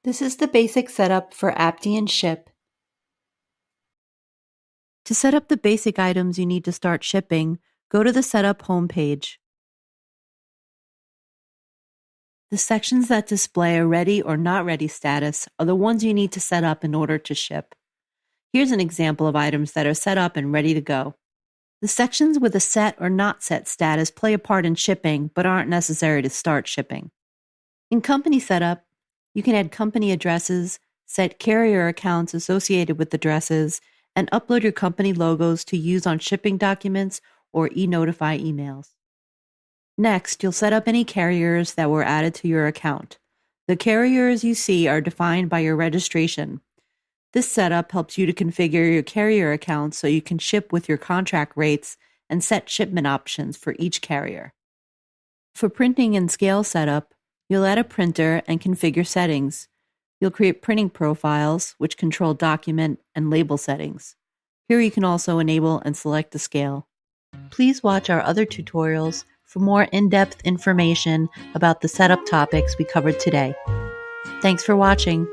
This is the basic setup for Aptean Ship. To set up the basic items you need to start shipping, go to the Setup homepage. The sections that display a ready or not ready status are the ones you need to set up in order to ship. Here's an example of items that are set up and ready to go. The sections with a set or not set status play a part in shipping but aren't necessary to start shipping. In Company Setup, you can add company addresses, set carrier accounts associated with addresses, and upload your company logos to use on shipping documents or e-notify emails. Next, you'll set up any carriers that were added to your account. The carriers you see are defined by your registration. This setup helps you to configure your carrier account so you can ship with your contract rates and set shipment options for each carrier. For printing and scale setup, you'll add a printer and configure settings. You'll create printing profiles, which control document and label settings. Here you can also enable and select the scale. Please watch our other tutorials for more in-depth information about the setup topics we covered today. Thanks for watching.